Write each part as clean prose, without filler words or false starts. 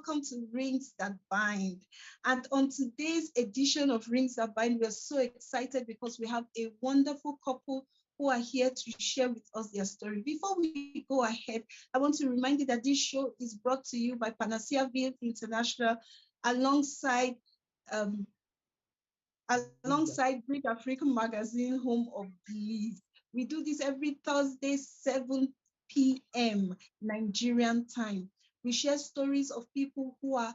welcome to Rings That Bind. And on today's edition of Rings That Bind, we're so excited because we have a wonderful couple who are here to share with us their story. Before we go ahead, I want to remind you that this show is brought to you by Panacea Ville International alongside BRIDGEAFRIQUE magazine, home of BLISS. We do this every Thursday, 7 p.m. Nigerian time. We share stories of people who are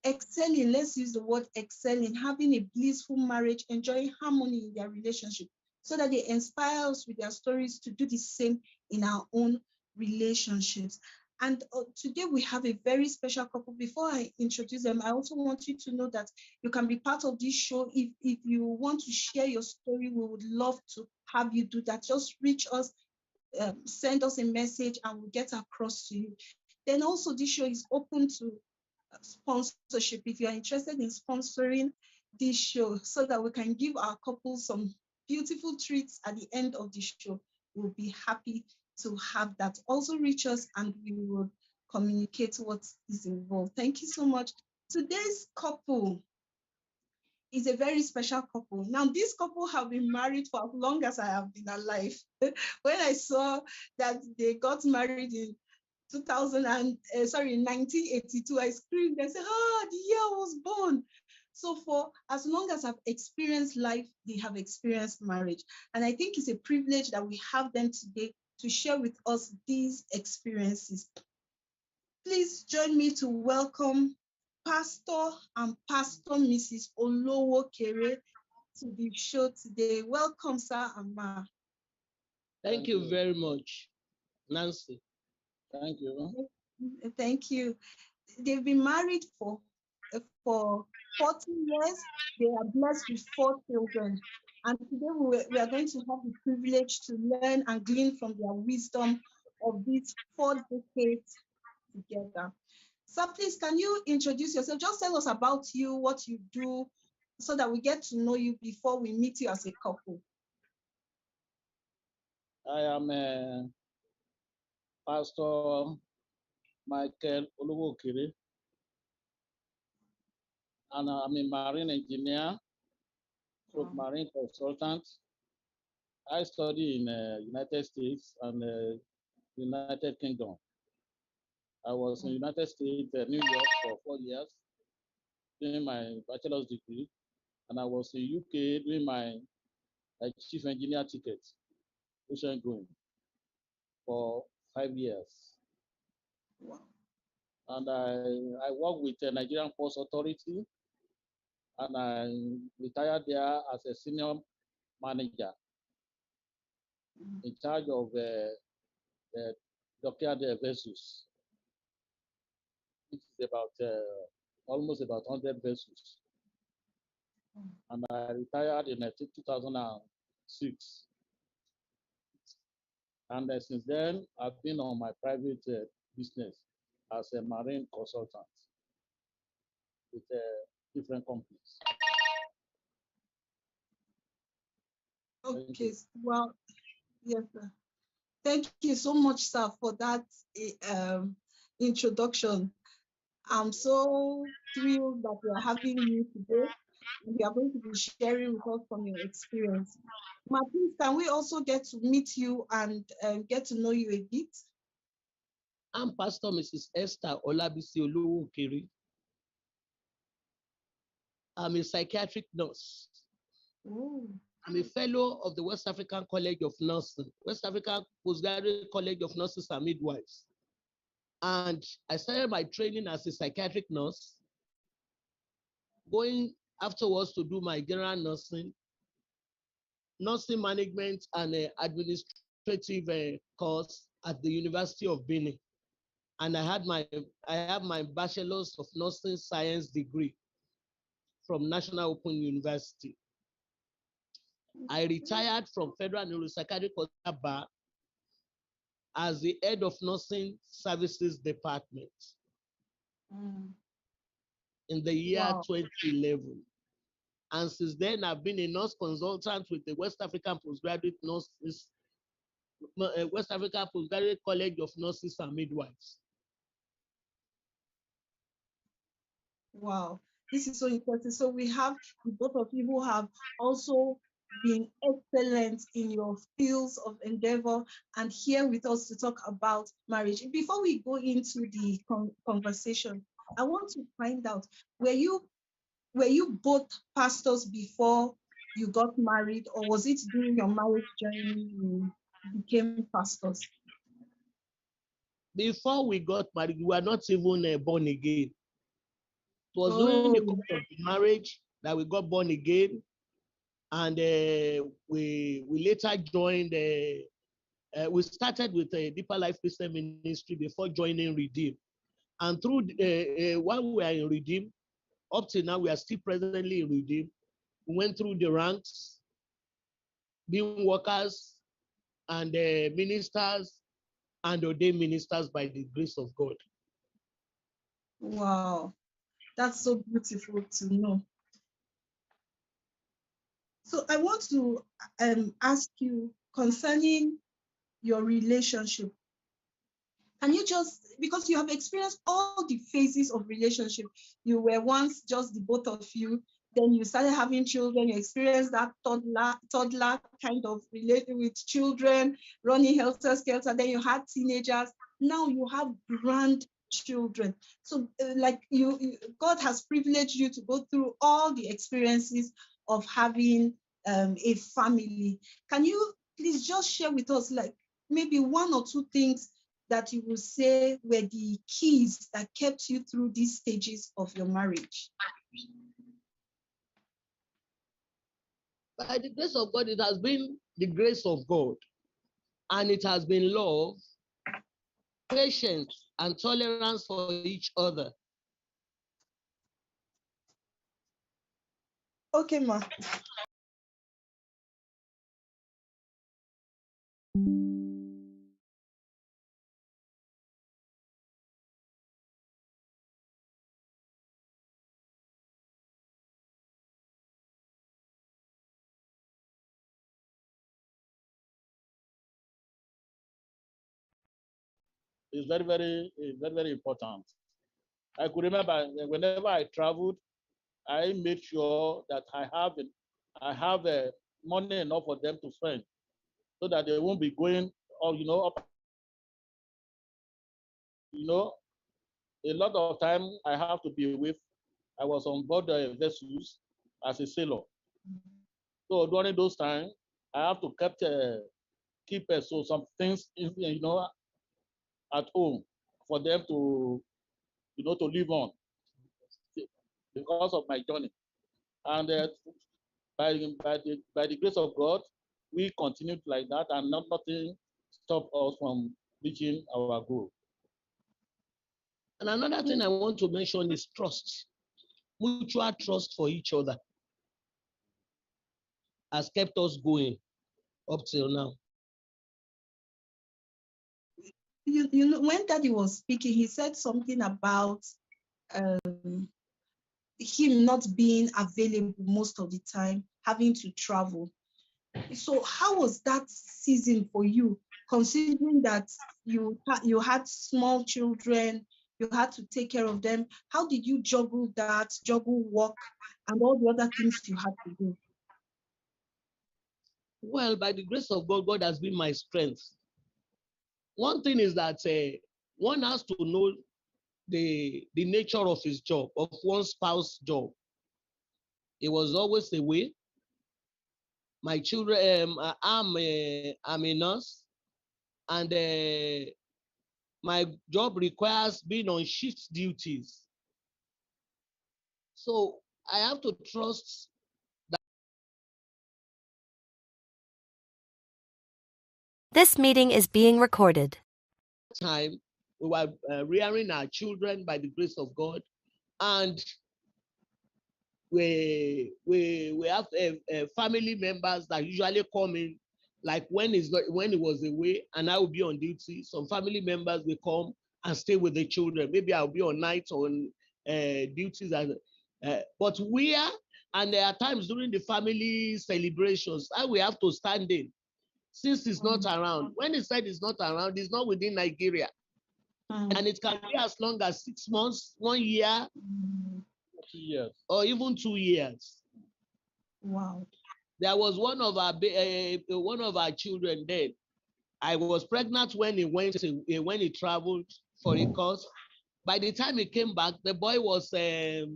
excelling, let's use the word excelling, having a blissful marriage, enjoying harmony in their relationship, so that they inspire us with their stories to do the same in our own relationships. And today we have a very special couple. Before I introduce them, I also want you to know that you can be part of this show. If you want to share your story, we would love to have you do that. Just reach us, send us a message, and we'll get across to you. Then also this show is open to sponsorship. If you are interested in sponsoring this show so that we can give our couples some beautiful treats at the end of the show, we'll be happy to have that. Also reach us and we will communicate what is involved. Thank you so much. Today's couple is a very special couple. Now, this couple have been married for as long as I have been alive. When I saw that they got married in 1982, I screamed and said, oh, the year I was born. So for as long as I've experienced life, they have experienced marriage. And I think it's a privilege that we have them today to share with us these experiences. Please join me to welcome Pastor and Pastor Mrs. Olowokere to the show today. Welcome, sir and ma. Thank you very much, Nancy. Thank you. Thank you. They've been married for 40 years. They are blessed with 4 children. And today we are going to have the privilege to learn and glean from their wisdom of these 4 decades together. So please, can you introduce yourself? Just tell us about you, what you do, so that we get to know you before we meet you as a couple. I am Pastor Michael Olowokere, and I'm a marine engineer, marine consultant. I study in United States and United Kingdom. I was in United States, New York for 4 years, doing my bachelor's degree, and I was in UK doing my chief engineer ticket, ocean going, for 5 years. Wow. And I work with the Nigerian Ports Authority, and I retired there as a senior manager in charge of the dockyard vessels. It is about almost about 100 vessels. And I retired in 2006. And since then, I've been on my private business as a marine consultant with different companies. Okay, well, yes, sir. Thank you so much, sir, for that introduction. I'm so thrilled that we are having you today. We are going to be sharing with us from your experience. Ma, please, can we also get to meet you and get to know you a bit? I'm Pastor Mrs. Esther Olabisi Olowokere. I'm a psychiatric nurse. Ooh. I'm a fellow of the West African College of Nursing, West African Postgraduate College of Nurses and Midwives. And I started my training as a psychiatric nurse, going afterwards to do my general nursing management and administrative course at the University of Ville. And I have my Bachelor's of Nursing Science degree from National Open University. I retired from Federal Neuropsychiatric Hospital Bar as the head of Nursing Services Department in the year 2011. And since then, I've been a nurse consultant with the West African Postgraduate College of Nurses and Midwives. Wow, this is so interesting. So we have the both of you who have also been excellent in your fields of endeavor and here with us to talk about marriage. Before we go into the conversation, I want to find out, were you both pastors before you got married, or was it during your marriage journey you became pastors? Before we got married, we were not even born again. It was during the Oh, course of the marriage that we got born again, and we later joined. We started with a Deeper Life Christian Ministry before joining Redeem, and through while we are in Redeem, up till now we are still presently in Redeem. We went through the ranks, being workers and ministers and ordained ministers by the grace of God. wow. That's so beautiful to know. So I want to ask you concerning your relationship. Can you just, because you have experienced all the phases of relationship, you were once just the both of you, then you started having children, you experienced that toddler kind of relating with children, running helter skelter, then you had teenagers, now you have grandchildren. So like God has privileged you to go through all the experiences of having a family. Can you please just share with us, like, maybe one or two things that you will say were the keys that kept you through these stages of your marriage? By the grace of God, it has been the grace of God, and it has been love, patience, and tolerance for each other. Okay, ma. It's very important. I could remember whenever I traveled, I made sure that I have money enough for them to spend, so that they won't be going, or up. A lot of time I have to be with. I was on board the vessels as a sailor. So during those times, I have to keep so some things at home for them to live on because of my journey. And by the grace of God, we continued like that, and nothing stopped us from reaching our goal. And another thing I want to mention is trust. Mutual trust for each other has kept us going up till now. You know, when Daddy was speaking, he said something about him not being available most of the time, having to travel. So how was that season for you, considering that you had small children, you had to take care of them? How did you juggle work, and all the other things you had to do? Well, by the grace of God, God has been my strength. One thing is that one has to know the nature of his job, of one's spouse job. It was always away. My children, I'm a nurse, and my job requires being on shift duties. So I have to trust that. This meeting is being recorded. Time we were rearing our children by the grace of God, and we have family members that usually come in, like when it was away and I will be on duty. Some family members will come and stay with the children. Maybe I'll be on nights on duties, but and there are times during the family celebrations I will have to stand in since it's not around. When it said it's not around, it's not within Nigeria. And it can be as long as 6 months, 1 year. 2 years. or even 2 years. Wow. There was one of our children dead. I was pregnant when he traveled for a course. By the time he came back, the boy was Already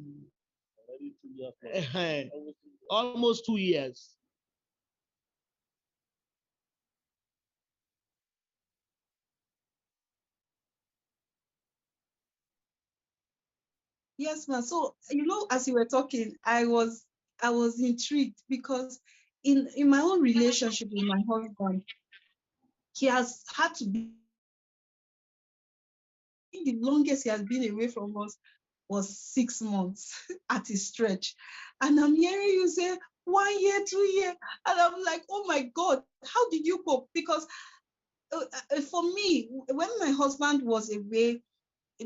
2 years. almost 2 years. Yes, ma'am. So, as you were talking, I was intrigued because in my own relationship with my husband, he has had to be the longest he has been away from us was 6 months at a stretch. And I'm hearing you say 1 year, 2 years. And I'm like, oh my God, how did you cope? Because for me, when my husband was away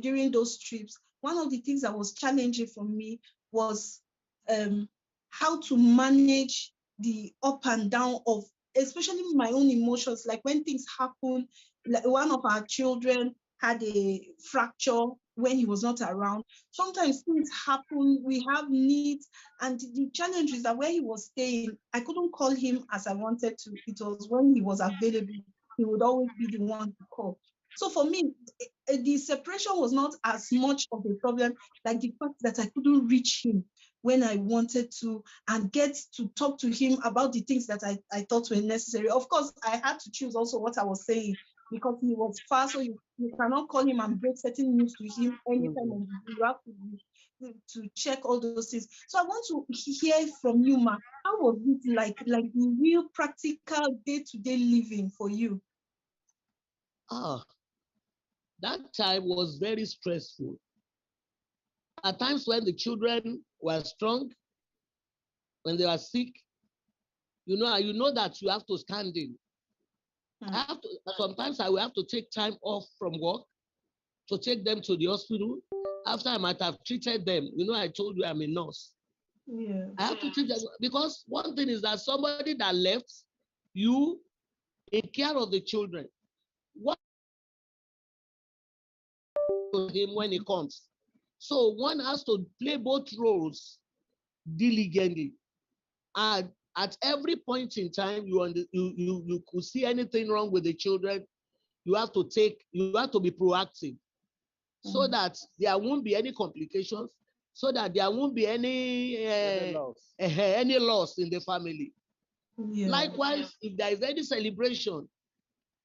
during those trips, one of the things that was challenging for me was how to manage the up and down of, especially my own emotions. Like when things happen, like one of our children had a fracture when he was not around. Sometimes things happen, we have needs, and the challenge is that where he was staying, I couldn't call him as I wanted to. It was when he was available, he would always be the one to call. So for me, the separation was not as much of a problem like the fact that I couldn't reach him when I wanted to and get to talk to him about the things that I thought were necessary. Of course, I had to choose also what I was saying because he was far, so you cannot call him and break certain news to him anytime of the day. You have to check all those things. So I want to hear from you, Ma. How was it like the real practical day-to-day living for you? That time was very stressful. At times when the children were strong, when they were sick, you know that you have to stand in. Sometimes I will have to take time off from work to take them to the hospital. After I might have treated them, I told you I'm a nurse. Yeah. I have to treat them because one thing is that somebody that left you in care of the children, what to him when he comes? So one has to play both roles diligently. And at every point in time, you could see anything wrong with the children, you have to be proactive so that there won't be any complications, so that there won't be any loss in the family. Yeah. Likewise, if there is any celebration,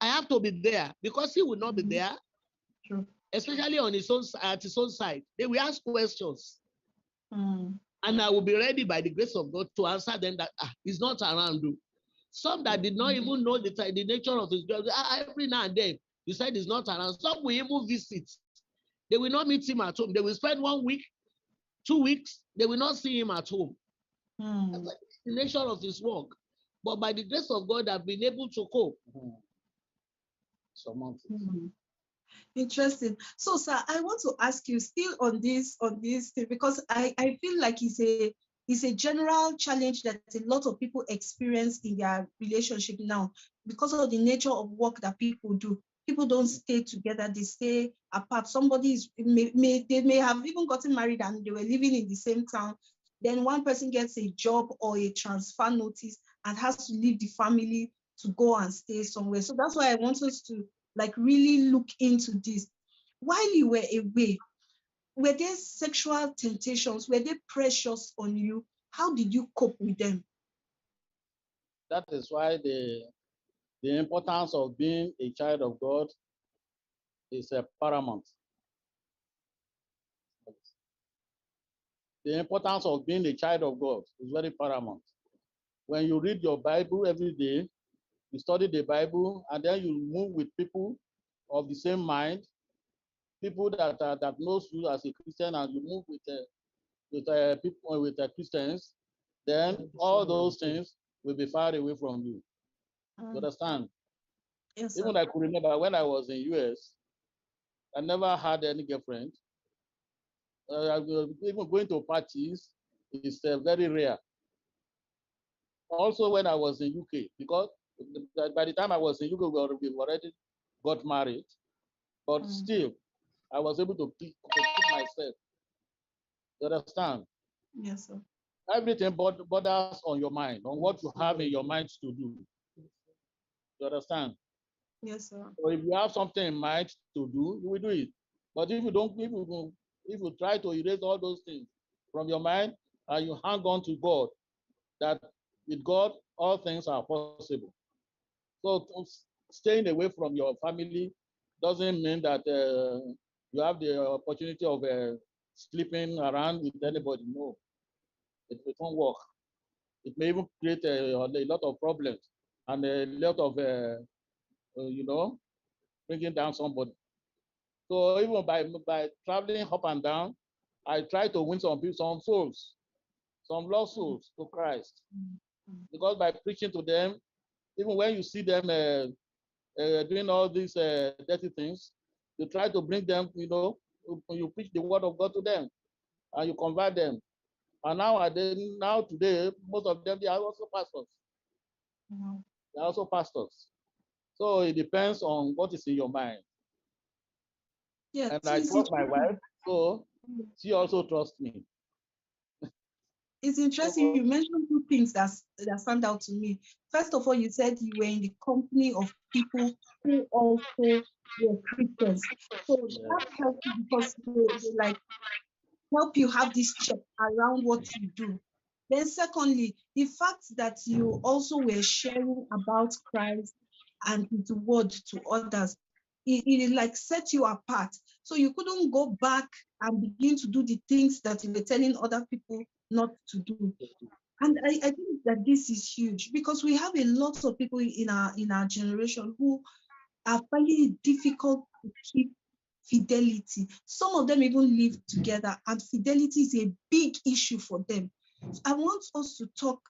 I have to be there because he will not be there. True. Especially at his own side. They will ask questions. And I will be ready by the grace of God to answer them that he's not around. Some that did not even know the nature of his job, every now and then, you said he's not around. Some will even visit. They will not meet him at home. They will spend 1 week, 2 weeks, they will not see him at home. That's the nature of his work. But by the grace of God, I've been able to cope. Interesting. So, sir, I want to ask you still on this thing, because I feel like it's a general challenge that a lot of people experience in their relationship now because of the nature of work that people do. People don't stay together; they stay apart. Somebody they may have even gotten married and they were living in the same town. Then one person gets a job or a transfer notice and has to leave the family to go and stay somewhere. So that's why I want us to really look into this. While you were away, were there sexual temptations? Were they pressures on you? How did you cope with them? That is why the importance of being a child of God is paramount. The importance of being a child of God is very paramount. When you read your Bible every day, you study the Bible, and then you move with people of the same mind, people that knows you as a Christian, and you move with people with Christians, then all those things will be far away from you. You understand? Yes, Even I could remember when I was in US, I never had any girlfriend. Even going to parties is very rare. Also, when I was in UK, because by the time I was in UK, we already got married, but still, I was able to keep myself. You understand? Yes, sir. Everything borders on your mind, on what you have in your mind to do. You understand? Yes, sir. So if you have something in mind to do, you will do it. But if you don't, if you try to erase all those things from your mind and you hang on to God, that with God all things are possible. So staying away from your family doesn't mean that you have the opportunity of sleeping around with anybody. No, it won't work. It may even create a lot of problems and a lot of, you know, bringing down somebody. So even by traveling up and down, I try to win some people, some souls, some lost souls to Christ. Because by preaching to them, even when you see them doing all these dirty things, you try to bring them, you know, you preach the word of God to them and you convert them. And now today, most of them, they are also pastors. They are also pastors. So it depends on what is in your mind. Yeah, And so I it's trust my wife, interesting. so she also trusts me. It's interesting. So, You mentioned two things that stand out to me. First of all, you said you were in the company of people who also were Christians. So yeah. that helps you because they like help you have this check around what you do. Then, secondly, the fact that you also were sharing about Christ and his word to others, it like set you apart. So you couldn't go back and begin to do the things that you were telling other people not to do. And I think that this is huge because we have a lot of people in our generation who are finding it difficult to keep fidelity. Some of them even live together, and fidelity is a big issue for them. I want us to talk.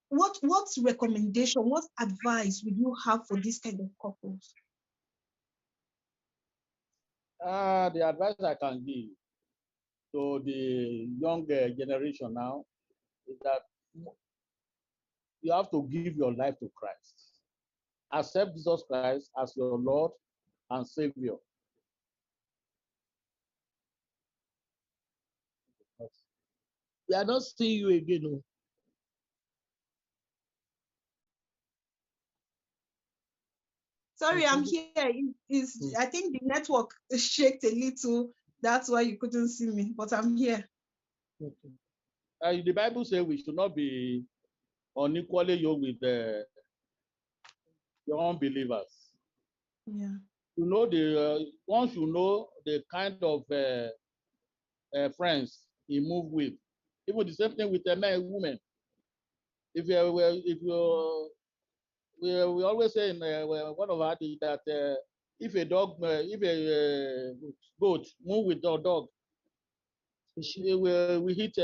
What recommendation, what advice would you have for this kind of couples? The advice I can give to the younger generation now is that you have to give your life to Christ. Accept Jesus Christ as your Lord and Savior. We are not seeing you again. No. Sorry, I'm here. I think the network shaked a little. That's why you couldn't see me, but I'm here. Okay. The Bible says we should not be unequally yoked with the unbelievers. Yeah. You know once you know the kind of friends he move with, even the same thing with the men and women. If you we always say in one of our that if a goat move with a dog, we hit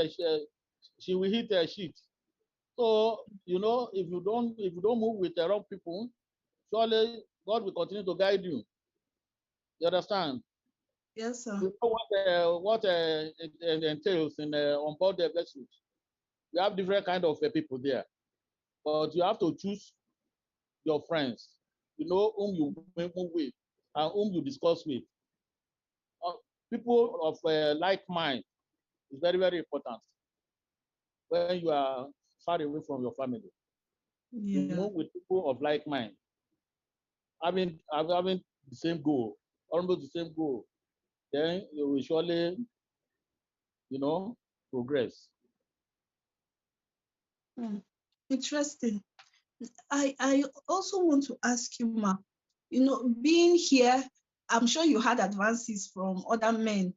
she will hit a sheet. So you know if you don't move with the wrong people, surely God will continue to guide you. You understand? Yes, sir. You know what it entails in on board the vessels. You have different kind of people there, but you have to choose your friends. You know whom you move with and whom you discuss with. Uh, People of like mind is very, very important when you are far away from your family. You Yeah. move with people of like mind, having the same goal, almost the same goal. Then you will surely, you know, progress. Hmm. Interesting. I also want to ask you, Ma, being here, I'm sure you had advances from other men,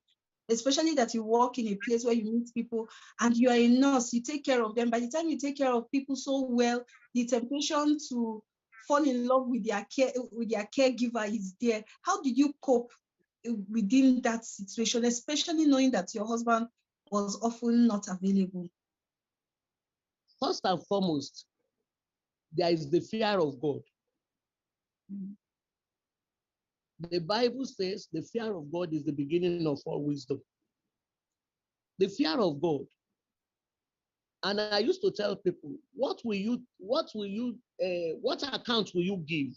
especially that you work in a place where you meet people and you are a nurse, you take care of them. By the time you take care of people so well, the temptation to fall in love with their caregiver is there. How did you cope within that situation, especially knowing that your husband was often not available? First and foremost, there is the fear of God. Mm. The Bible says the fear of God is the beginning of all wisdom. The fear of God. And I used to tell people, what account will you give?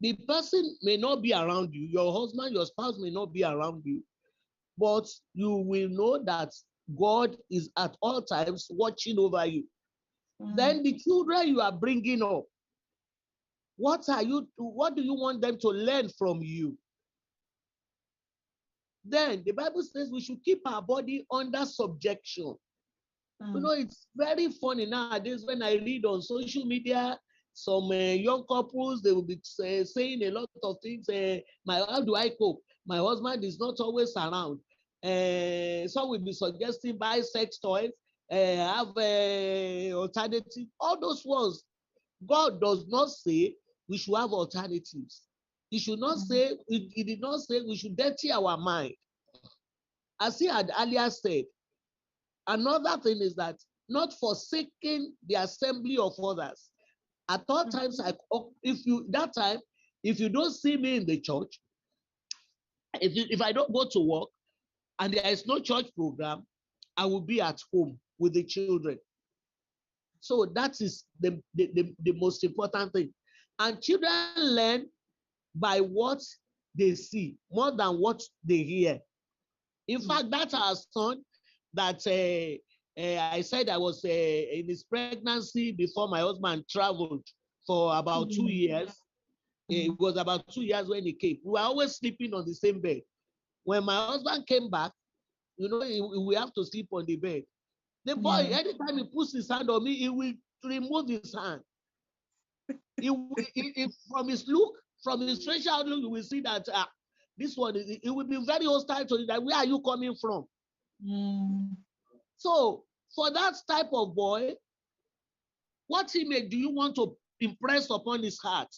The person may not be around you, your husband, your spouse may not be around you, but you will know that God is at all times watching over you. Then the children you are bringing up, what do you want them to learn from you? Then the Bible says we should keep our body under subjection. You know, it's very funny nowadays when I read on social media, some young couples, they will be saying a lot of things. How do I cope? My husband is not always around. Some will be suggesting buy sex toys, have alternative. All those ones, God does not say we should have alternatives. He should not say, he did not say we should dirty our mind. As he had earlier said, another thing is that not forsaking the assembly of others. At all times, if you don't see me in the church, if I don't go to work and there is no church program, I will be at home with the children. So that is the most important thing. And children learn by what they see more than what they hear. In fact, that's our son that I said I was in his pregnancy before my husband traveled for about 2 years. It was about 2 years when he came. We were always sleeping on the same bed. When my husband came back, you know, we have to sleep on the bed. The boy, anytime he puts his hand on me, he will remove his hand. From his look, from his facial look, you will see that this one, it will be very hostile to you. That where are you coming from? So for that type of boy, what image do you want to impress upon his heart?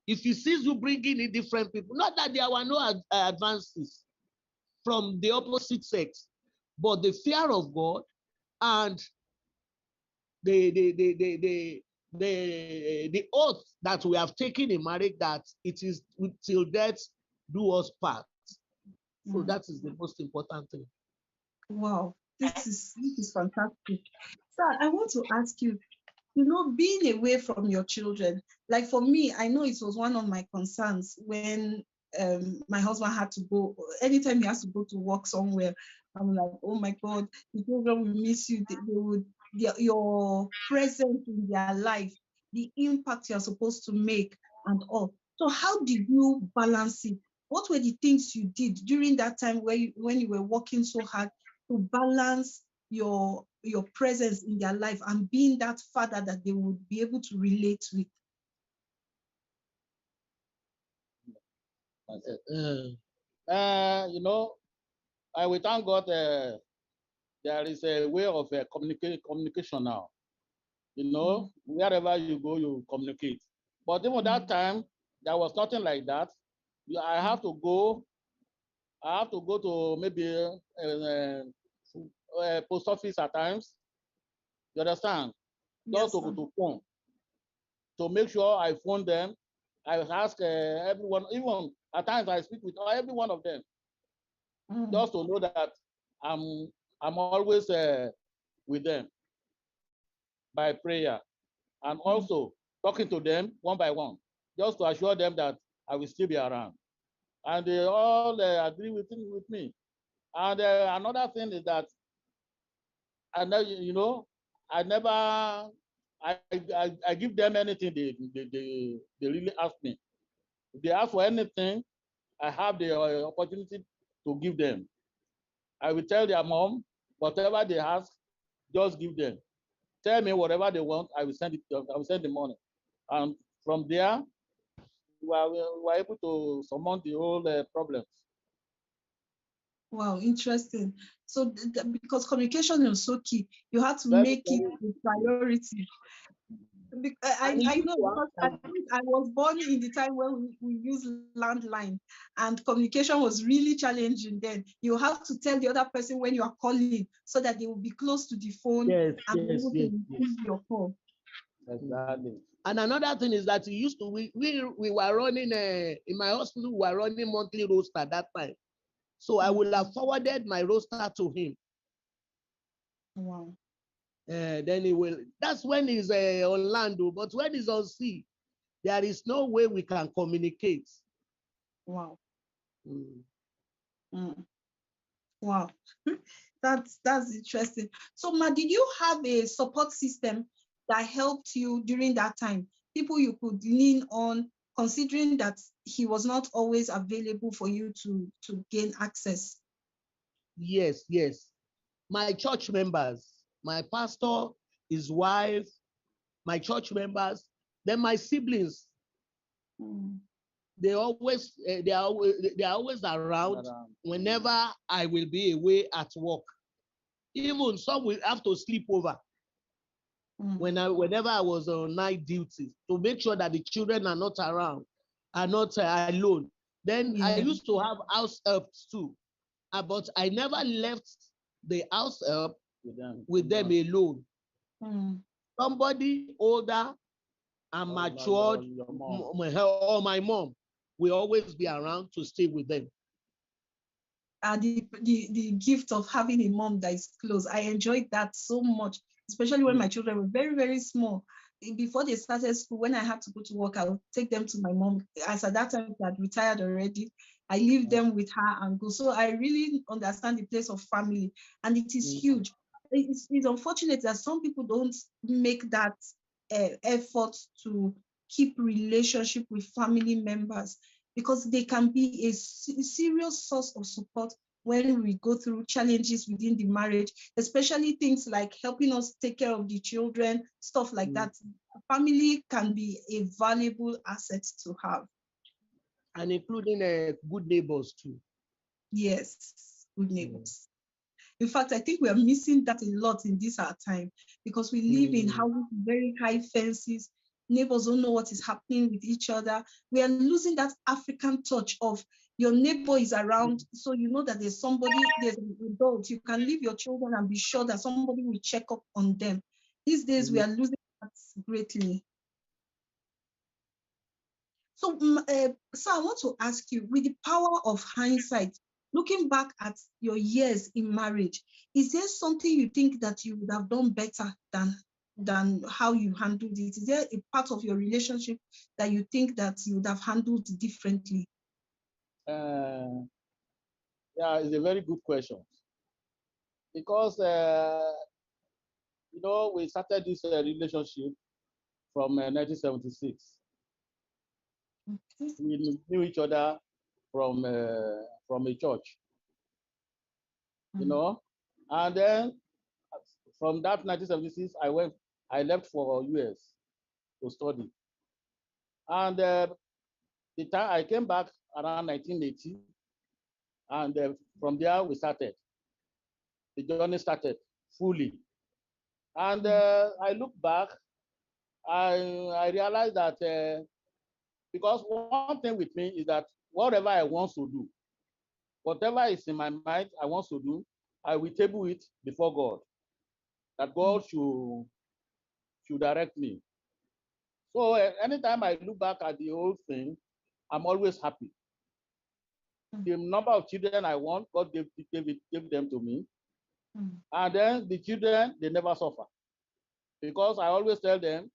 If he sees you bringing in different people, not that there were no advances from the opposite sex, but the fear of God and the oath that we have taken in marriage, that it is till death do us part. So that is the most important thing. Wow, this is fantastic. Sir, I want to ask you, you know, being away from your children, like for me, I know it was one of my concerns when my husband had to go, anytime he has to go to work somewhere, I'm like, oh my God, the children will miss you. Your presence in their life, the impact you're supposed to make and all. So how did you balance it? What were the things you did during that time when you were working so hard to balance your presence in their life and being that father that they would be able to relate with? You know, I will thank God there is a way of communication now. You know, wherever you go, you communicate. But even that time, there was nothing like that. I have to go to maybe post office at times. You understand? Just to phone, to make sure I phone them. I ask everyone, even at times I speak with every one of them, just to know that I'm always with them by prayer, and also talking to them one by one, just to assure them that I will still be around. And they all agree with me. And another thing is that I know, you know, I never, I give them anything they really ask me. If they ask for anything, I have the opportunity to give them. I will tell their mom, whatever they ask, just give them. Tell me whatever they want, I will send it. I will send the money, and from there, we are able to surmount the whole problems. Wow, interesting. So because communication is so key, you have to make it a priority. I know, because I think I was born in the time when we used landline and communication was really challenging then. You have to tell the other person when you are calling so that they will be close to the phone and be able to receive your call. Exactly. And another thing is that we were running in my hospital, we were running monthly roster that time. So I will have forwarded my roster to him. Wow. Then he will. That's when he's on land, but when he's on sea, there is no way we can communicate. Wow. Wow. That's interesting. So, Ma, did you have a support system that helped you during that time? People you could lean on, considering that he was not always available for you to gain access. Yes, yes. My church members, my pastor, his wife, my church members, then my siblings. They always they are always around whenever I will be away at work. Even some will have to sleep over whenever I was on night duty to make sure that the children are not around, are not alone. Then I used to have house helps too, but I never left the house help with them alone. Somebody older and matured, or my mom, will always be around to stay with them. The gift of having a mom that is close. I enjoyed that so much, especially when my children were very, very small. Before they started school, when I had to go to work, I would take them to my mom. As at that time, she had retired already. I leave them with her and go. So I really understand the place of family, and it is huge. It's unfortunate that some people don't make that effort to keep relationship with family members, because they can be a serious source of support when we go through challenges within the marriage, especially things like helping us take care of the children, stuff like that. Family can be a valuable asset to have. And including good neighbors too. Yes, good neighbors. In fact, I think we are missing that a lot in this our time, because we live in houses with very high fences. Neighbors don't know what is happening with each other. We are losing that African touch of your neighbor is around, so you know that there's somebody, there's an adult. You can leave your children and be sure that somebody will check up on them. These days, we are losing that greatly. So, sir, I want to ask you, with the power of hindsight, looking back at your years in marriage, is there something you think that you would have done better than how you handled it? Is there a part of your relationship that you think that you would have handled differently? Yeah, it's a very good question. Because, we started this relationship from 1976. Okay. We knew each other from a church, and then from that 1976, I left for US to study, and the time I came back around 1980, and from there we started. The journey started fully, and I look back, I realized that because one thing with me is that whatever I want to do, whatever is in my mind I want to do, I will table it before God, that God should direct me. So anytime I look back at the whole thing, I'm always happy. The number of children I want, God gave them to me. And then the children, they never suffer. Because I always tell them,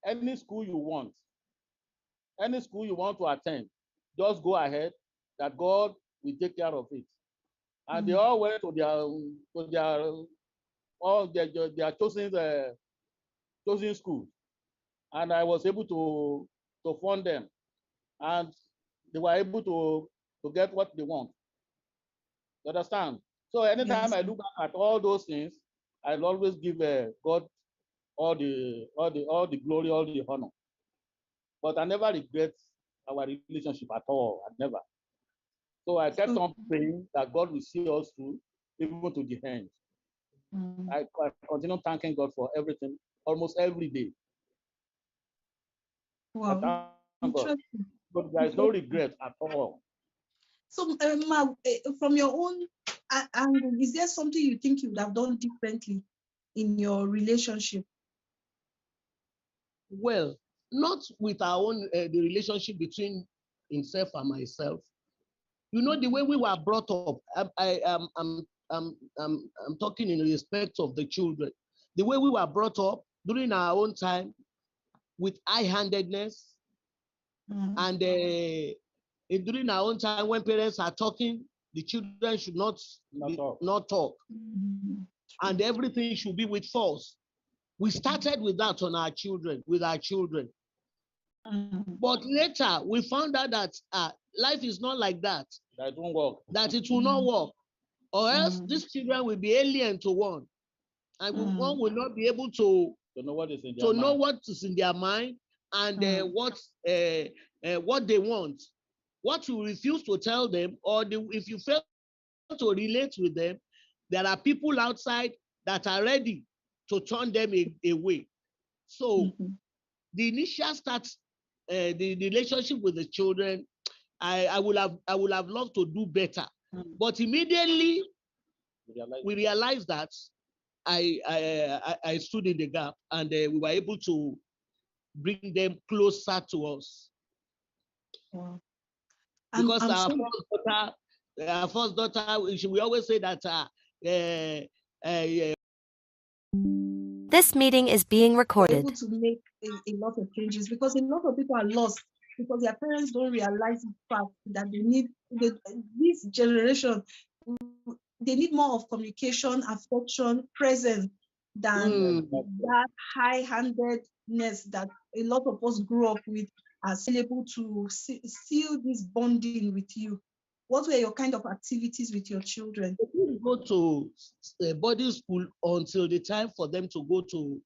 any school you want to attend, just go ahead, that God will take care of it. And they all went to their chosen schools. And I was able to fund them. And they were able to get what they want. You understand? So anytime I look back at all those things, I'll always give God all the glory, all the honor. But I never regret our relationship at all. I never. So I kept on praying that God will see us through, even to the end. I continue thanking God for everything, almost every day. Wow. God. But there is no regret at all. So, Ma, from your own angle, is there something you think you would have done differently in your relationship? Well, not with our own the relationship between himself and myself. You know, the way we were brought up. I'm talking in respect of the children. The way we were brought up during our own time, with high-handedness, and during our own time when parents are talking, the children should not talk, Mm. and everything should be with force. We started with that on our children, with our children. Mm. But later we found out that life is not like that. That it won't work. That it will not work, or else Mm. these children will be alien to one, and one will not be able to know what is in their to mind. know what is in their mind and what they want. What you refuse to tell them, or if you fail to relate with them, there are people outside that are ready to turn them away. So the initial start, the relationship with the children, I would have loved to do better, but immediately we realized that I stood in the gap, and we were able to bring them closer to us. Wow. Because our first daughter, we always say that This meeting is being recorded. Able to make a lot of changes, because a lot of people are lost because their parents don't realize the fact that they need this generation. They need more of communication, affection, presence than that high-handedness that a lot of us grew up with, as able to seal this bonding with you. What were your kind of activities with your children? They didn't go to boarding school until the time for them to go to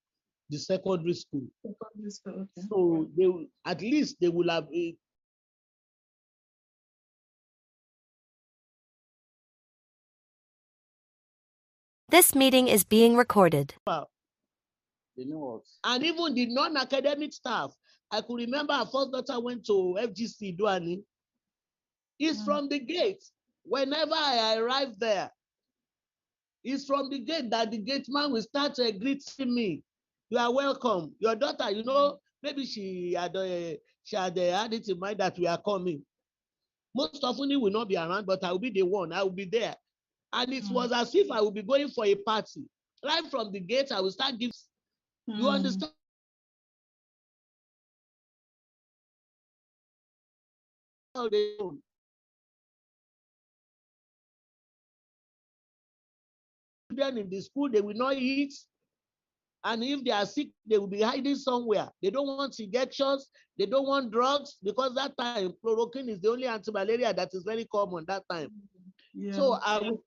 the secondary school. Secondary school, okay. So at least they will have This meeting is being recorded. And even the non-academic staff. I could remember our first daughter went to FGC Duani. It's from the gate. Whenever I arrive there, it's from the gate that the gate man will start greeting me. You are welcome. Your daughter, maybe she had had it in mind that we are coming. Most often he will not be around, but I will be the one. I will be there. And it was as if I will be going for a party. Right from the gate, I will start giving. You understand? Children in the school, they will not eat. And if they are sick, they will be hiding somewhere. They don't want injections. They don't want drugs, because that time chloroquine is the only anti-malaria that is very common that time. Yeah. So I will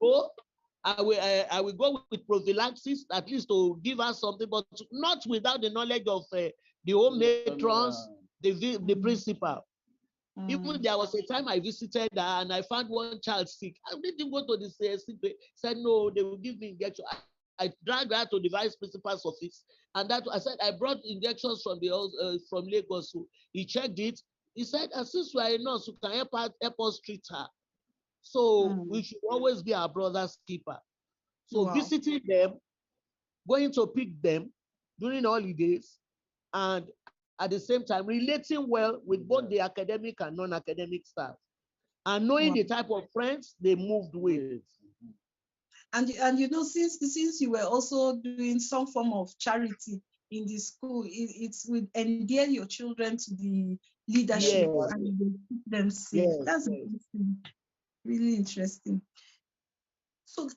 go with prophylaxis, at least to give us something, but not without the knowledge of the home matrons, the principal. Even there was a time I visited her and I found one child sick. I didn't go to the CSC. Said no, they will give me injection. I dragged her to the vice principal's office, and that I said I brought injections from Lagos. So he checked it. He said, since we are a nurse, you can help us treat her. So we should always be our brother's keeper. So visiting them, going to pick them during holidays, and at the same time relating well with both the academic and non-academic staff, and knowing the type of friends they moved with. And since you were also doing some form of charity in the school, it would endear your children to the leadership and keep them safe. Yes. That's interesting. Really interesting. So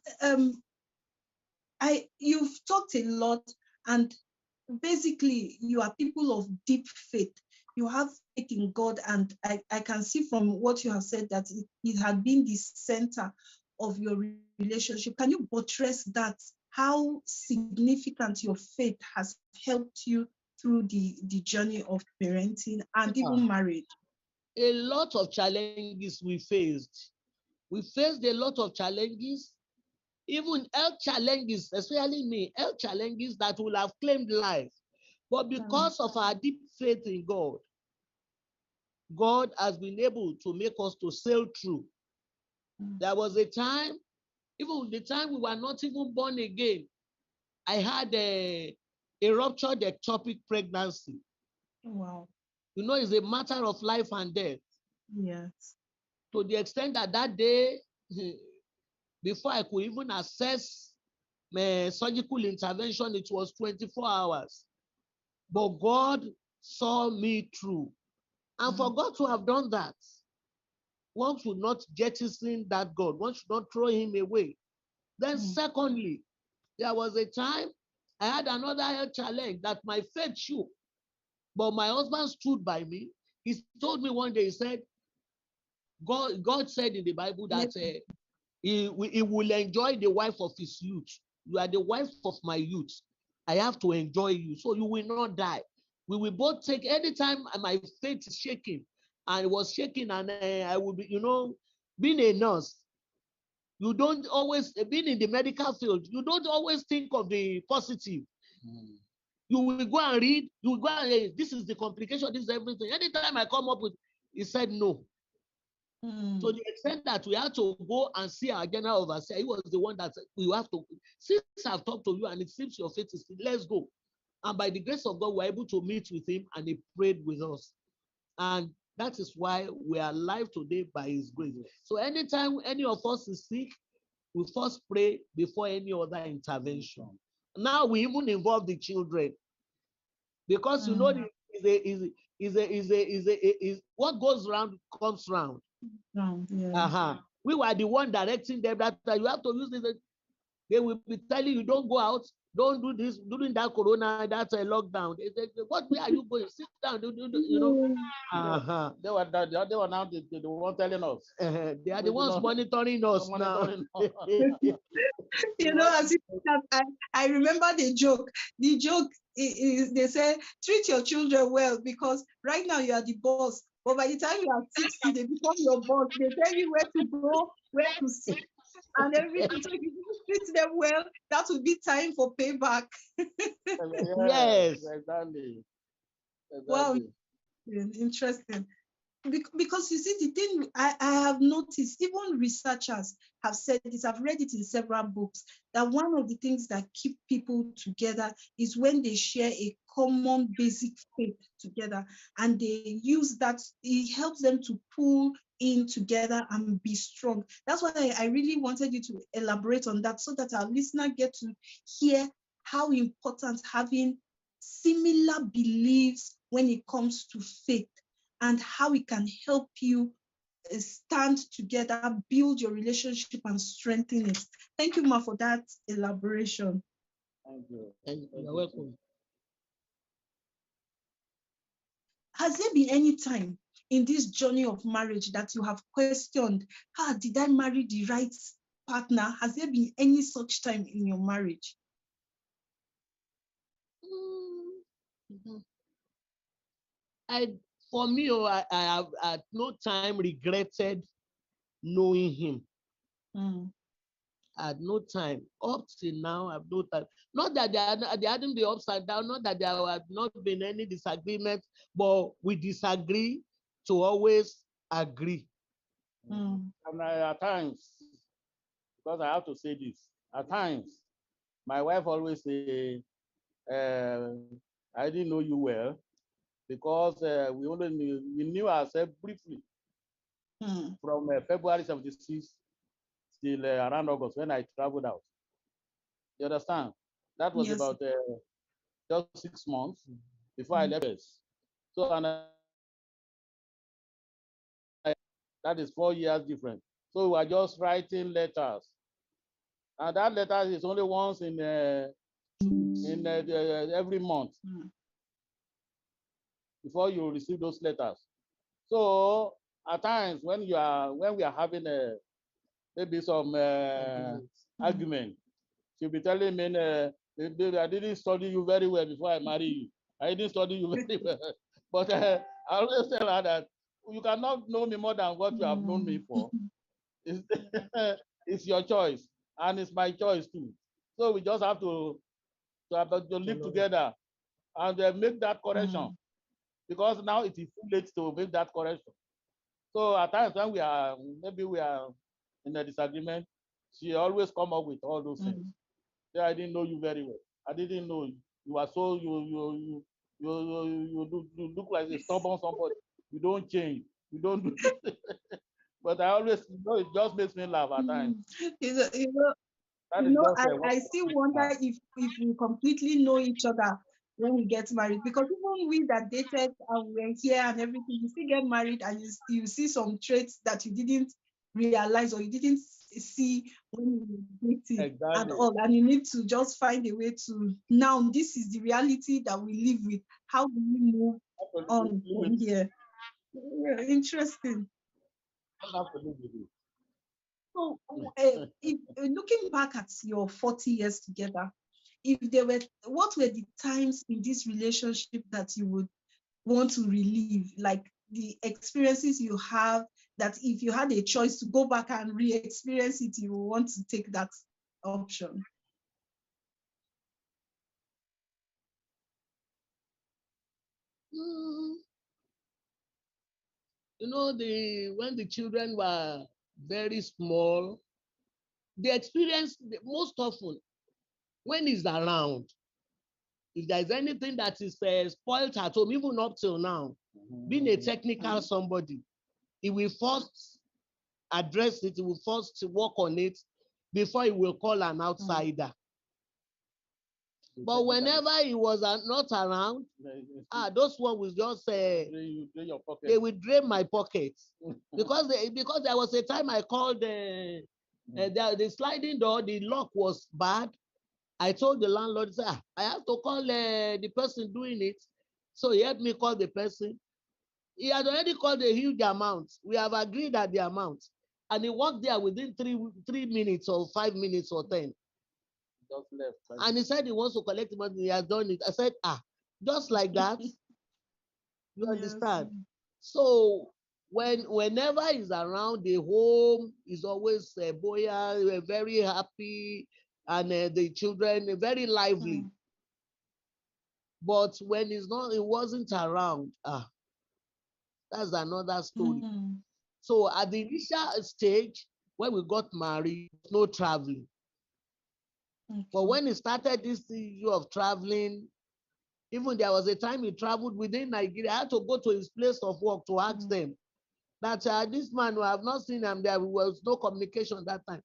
you've talked a lot, and basically you are people of deep faith. You have faith in God, and I can see from what you have said that it had been the center of your relationship. Can you buttress that? How significant your faith has helped you through the journey of parenting and even marriage? A lot of challenges we faced. We faced a lot of challenges, even health challenges, especially me, health challenges that will have claimed life. But because of our deep faith in God, God has been able to make us to sail through. There was a time, even the time we were not even born again, I had a ruptured ectopic pregnancy. Wow. It's a matter of life and death. Yes. To the extent that that day, before I could even assess my surgical intervention, it was 24 hours. But God saw me through. And for God to have done that, one should not jettison that God. One should not throw him away. Then secondly, there was a time I had another health challenge that my faith shook. But my husband stood by me. He told me one day, he said, God said in the Bible that he will enjoy the wife of his youth. You are the wife of my youth. I have to enjoy you, so you will not die. We will both take, anytime my faith is shaking, and it was shaking, and I will be, being a nurse, you don't always, being in the medical field, you don't always think of the positive. You will go and read, you will go and read, this is the complication, this is everything. Anytime I come up with, he said no. To the extent that we had to go and see our general overseer. He was the one that said, we have to, since I've talked to you and it seems your faith is, let's go. And by the grace of God, we were able to meet with him and he prayed with us. And that is why we are alive today by his grace. So anytime any of us is sick, we first pray before any other intervention. Now we even involve the children, because what goes round comes round. We were the one directing them that you have to use this. They will be telling you, don't go out, don't do this during that corona, that's a lockdown. What way are you going? Sit down, you know. They were now the one telling us. They are the ones monitoring us now. As I remember the joke. The joke is they say, treat your children well, because right now you are the boss. But by the time you are 60, they become your boss. They tell you where to go, where to sit, and everything. So if you treat them well, that will be time for payback. Yes, exactly. Wow, interesting. Because you see, the thing I have noticed, even researchers have said this, I've read it in several books, that one of the things that keep people together is when they share a common basic faith together, and they use that, it helps them to pull in together and be strong. That's why I really wanted you to elaborate on that, so that our listener get to hear how important having similar beliefs when it comes to faith, and how it can help you stand together, build your relationship, and strengthen it. Thank you, Ma, for that elaboration. Thank you. You're welcome. Has there been any time in this journey of marriage that you have questioned, did I marry the right partner? Has there been any such time in your marriage? For me, I have at no time regretted knowing him. At no time, up till now, I've no time. Not that there hadn't been upside down, not that there have not been any disagreement, but we disagree to always agree. And at times, because I have to say this, at times, my wife always say, I didn't know you well, because we knew ourselves briefly from February 76 till around August, when I traveled out. You understand? That was about just 6 months before I left us. So that is 4 years different. So we are just writing letters, and that letter is only once in every month before you receive those letters. So at times when we are having maybe some argument, she'll be telling me, I didn't study you very well before I marry you. I didn't study you very well. But I always tell her that you cannot know me more than what you have known me for. It's your choice, and it's my choice too. So we just have to live together and make that correction, because now it is too late to make that correction. So at times when we are in a disagreement, she always come up with all those things. Yeah, I didn't know you very well. I didn't know you. You are so you look like a stubborn somebody. You don't change. You don't do. But I always, it just makes me laugh at times. I still wonder if we completely know each other, when we get married, because even we that dated and we're here and everything, you still get married and you see some traits that you didn't realize or you didn't see when you were dating at Exactly. all, and you need to just find a way to, now this is the reality that we live with. How do we move on from here? Yeah, interesting. So, if looking back at your 40 years together, if there were, what were the times in this relationship that you would want to relive, like the experiences you have, that if you had a choice to go back and re-experience it, you would want to take that option? You know, when the children were very small, the experience most often when he's around, if there's anything that is spoiled at home, even up till now, being a technical somebody, he will first address it, he will first work on it before he will call an outsider. But whenever he was not around, those ones will just they will drain my pockets. because there was a time I called the sliding door, the lock was bad. I told the landlord, I have to call the person doing it. So he helped me call the person. He had already called a huge amount. We have agreed at the amount. And he worked there within 3 minutes or 5 minutes or 10. Just left. And he said he wants to collect the money. He has done it. I said, just like that. You understand? Yes. So whenever he's around, the home is always buoyant, very happy, and the children very lively. But when he wasn't around, that's another story. So at the initial stage, when we got married, no traveling. But when he started this issue of traveling, even there was a time he traveled within Nigeria. I had to go to his place of work to ask them that this man, who I have not seen him, there was no communication that time.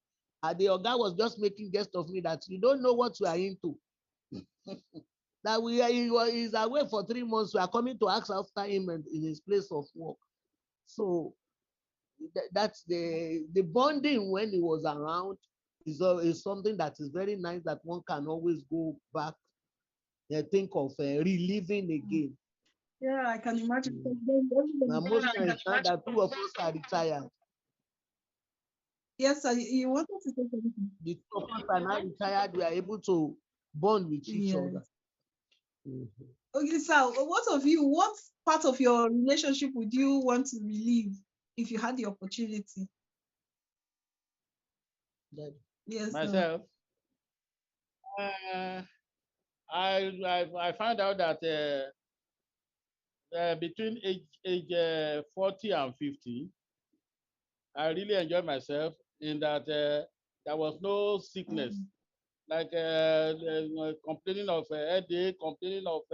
The Oga was just making jest of me that you don't know what you are into. That he's away for 3 months. We are coming to ask after him in his place of work. So that's the bonding when he was around is something that is very nice, that one can always go back and think of reliving again. Yeah, I can imagine. Most times now that 2 of us are retired. Yes, sir, you wanted to say something. The 2 of us are now retired. We are able to bond with each other. Okay, so what part of your relationship would you want to relive if you had the opportunity? Yes, myself. I found out that between age 40 and 50, I really enjoyed myself in that there was no sickness, like complaining of headache, complaining of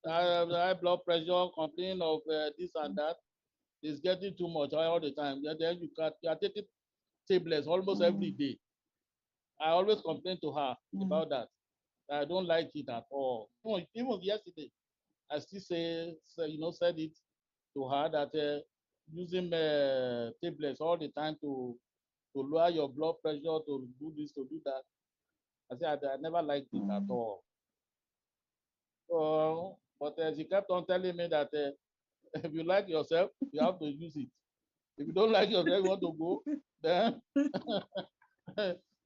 high blood pressure, complaining of this and that. It's getting too much all the time. Then you are taking tablets almost every day. I always complain to her about that. I don't like it at all. Even yesterday, I still said it to her that using tablets all the time to lower your blood pressure, to do this, to do that. I said I never liked it at all. So, but she kept on telling me that if you like yourself, you have to use it. If you don't like yourself, you want to go, then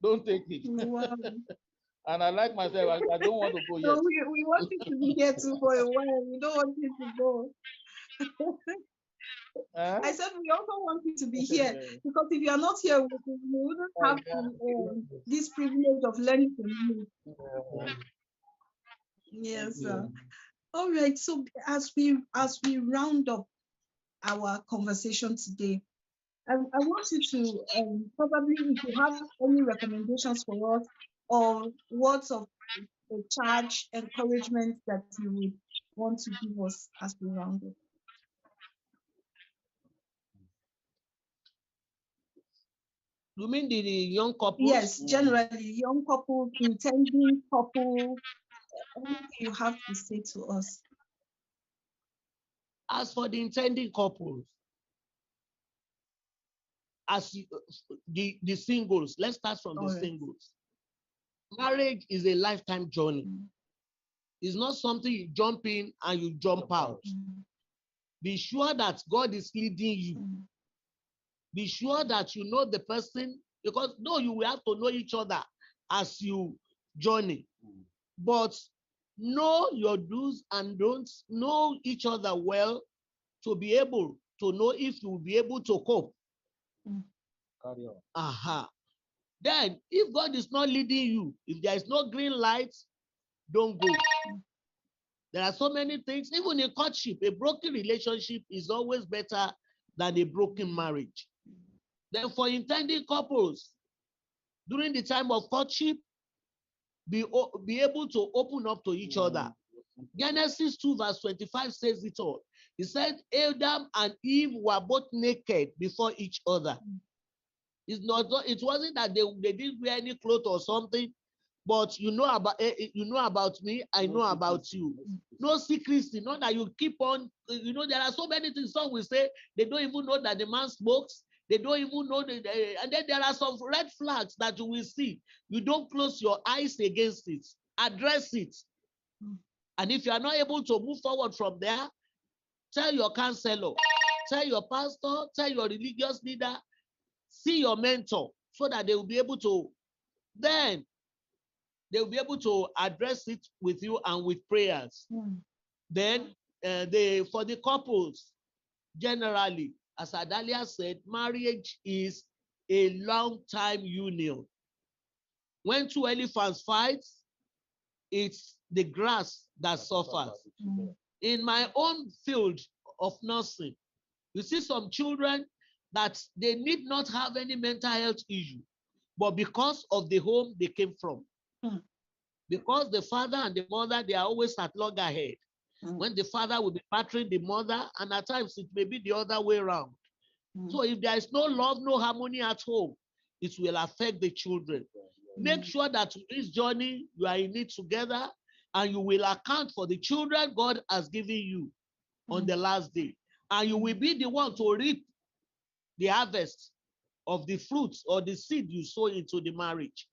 don't take it. Wow. And I like myself. I don't want to go yet. So we want you to be here too for a while. We don't want you to go. I said we also want you to be here, because if you are not here, we wouldn't have this privilege of learning from you. Yes, sir. All right. So as we round up our conversation today, I want you to probably, if you have any recommendations for us or words of charge, encouragement that you would want to give us as we round up. You mean the young couples? Yes, generally, young couple, intending couple, Anything you have to say to us? As for the intending couples, as the singles, let's start from the singles. Marriage is a lifetime journey. It's not something you jump in and you jump out. Be sure that God is leading you. Be sure that you know the person, because though you will have to know each other as you journey, but know your do's and don'ts, know each other well to be able to know if you will be able to cope. Carry on. Then, if God is not leading you, if there is no green light, don't go. There are so many things, even in courtship, a broken relationship is always better than a broken marriage. Then for intending couples, during the time of courtship, be able to open up to each other. Genesis 2 verse 25 says it all. He said, Adam and Eve were both naked before each other. It wasn't that they didn't wear any clothes or something, but you know about me, I know about you. No secrecy, not that you keep on, there are so many things. Some will say they don't even know that the man smokes. They don't even know, and then there are some red flags that you will see. You don't close your eyes against it. Address it. And if you are not able to move forward from there, tell your counselor, tell your pastor, tell your religious leader, see your mentor, so that they will be able to, then they'll be able to address it with you and with prayers. Then for the couples, generally, as Adalia said, marriage is a long-time union. When two elephants fight, it's the grass that suffers. In my own field of nursing, you see some children that they need not have any mental health issue, but because of the home they came from, because the father and the mother, they are always at loggerhead. When the father will be battering the mother, and at times it may be the other way around. So if there is no love, no harmony at home, it will affect the children. Make sure that this journey, you are in it together, and you will account for the children God has given you on the last day. And you will be the one to reap the harvest of the fruits or the seed you sow into the marriage.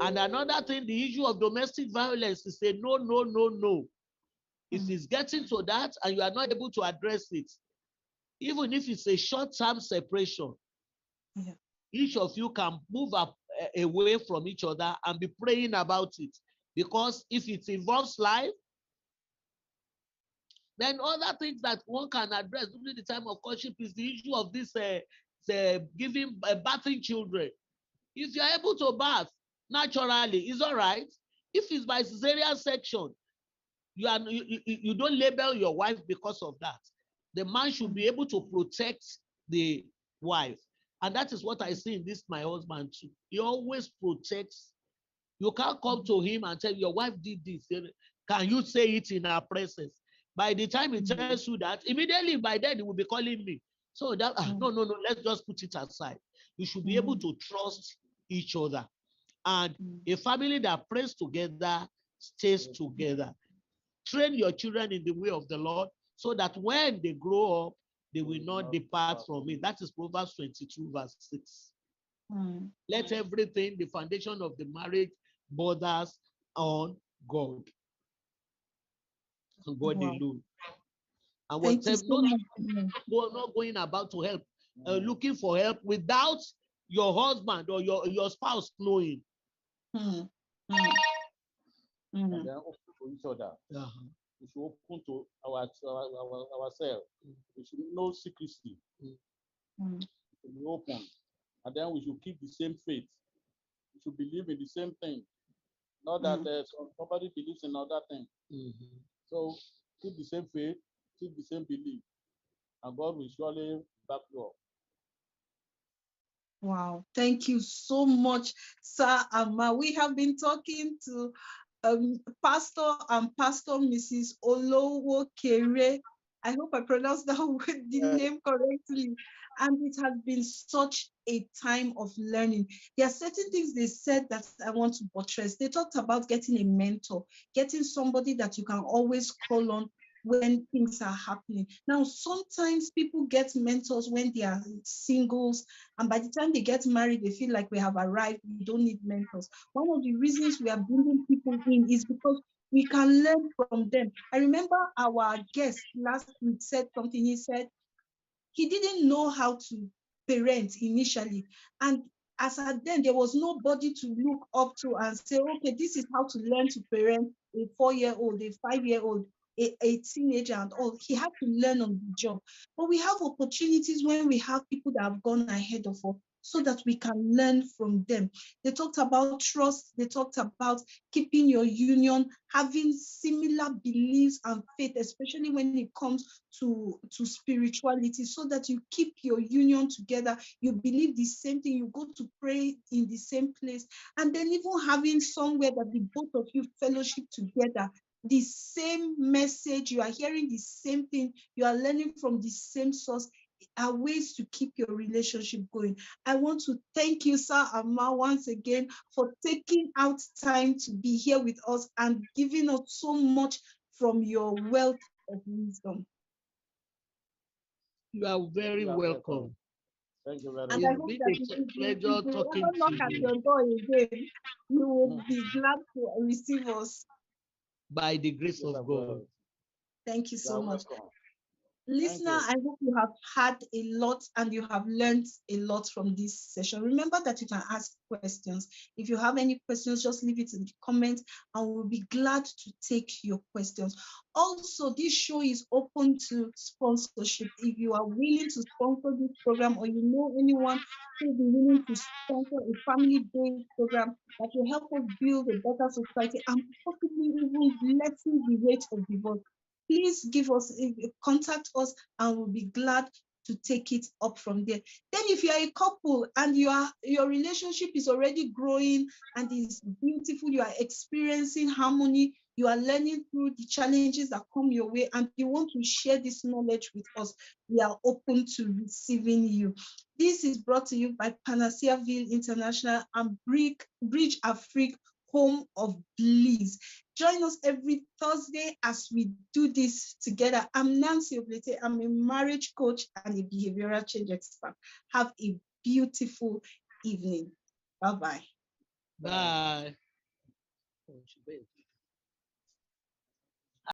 And another thing, the issue of domestic violence is a no, no, no, no. If it's getting to that and you are not able to address it, even if it's a short-term separation, each of you can move up away from each other and be praying about it. Because if it involves life, then other things that one can address during the time of courtship is the issue of this bathing children. If you're able to bath naturally, it's all right. If it's by cesarean section, you don't label your wife because of that. The man should be able to protect the wife. And that is what I see in this, my husband too. He always protects. You can't come to him and tell your wife did this. Can you say it in our presence? By the time he tells you that, immediately by then he will be calling me. So that no, let's just put it aside. You should be able to trust each other. And a family that prays together stays together. Train your children in the way of the Lord, so that when they grow up, they will not depart from it. That is Proverbs 22 verse 6. Let everything, the foundation of the marriage, borders on God. And God alone. And whatever, not going about to help, looking for help without your husband or your spouse knowing. And then open to each other. We should open to ourselves. We should know secrecy. We should be open. And then we should keep the same faith. We should believe in the same thing. Not that somebody believes in another thing. So keep the same faith, keep the same belief, and God will surely back you up. Wow, thank you so much, Sir Amma. We have been talking to Pastor and Pastor Mrs. Olowokere. I hope I pronounced the name correctly. And it has been such a time of learning. There are certain things they said that I want to buttress. They talked about getting a mentor, getting somebody that you can always call on when things are happening. Now, sometimes people get mentors when they are singles, and by the time they get married, they feel like we have arrived, we don't need mentors. One of the reasons we are bringing people in is because we can learn from them. I remember our guest last week said something. He said he didn't know how to parent initially. And as at then, there was nobody to look up to and say, okay, this is how to learn to parent a 4-year-old, a 5-year-old, a teenager, and all. He had to learn on the job. But we have opportunities when we have people that have gone ahead of us so that we can learn from them. They talked about trust. They talked about keeping your union, having similar beliefs and faith, especially when it comes to spirituality, so that you keep your union together. You believe the same thing. You go to pray in the same place. And then even having somewhere that the both of you fellowship together, the same message, you are hearing the same thing, you are learning from the same source, are ways to keep your relationship going. I want to thank you, Sir Amma, once again for taking out time to be here with us and giving us so much from your wealth of wisdom. You are very welcome. Thank you very And much. I hope It's that been a pleasure if we talking ever knock to at you your door again, you will be glad to receive us. by the grace Yes, of God. Thank you You so are much. welcome. Listener, you. I hope you have had a lot and you have learned a lot from this session. Remember that you can ask questions. If you have any questions, just leave it in the comments and we'll be glad to take your questions. Also, this show is open to sponsorship. If you are willing to sponsor this program or you know anyone who will be willing to sponsor a family-based program that will help us build a better society and possibly even lessen the rate of divorce, please give us, contact us, and we'll be glad to take it up from there. Then if you are a couple and your relationship is already growing and is beautiful, you are experiencing harmony, you are learning through the challenges that come your way, and you want to share this knowledge with us, we are open to receiving you. This is brought to you by Panacea Ville International and BRIDGEAFRIQUE, home of BLISS. Join us every Thursday as we do this together. I'm Nancy Oblete. I'm a marriage coach and a behavioral change expert. Have a beautiful evening. Bye-bye. Bye.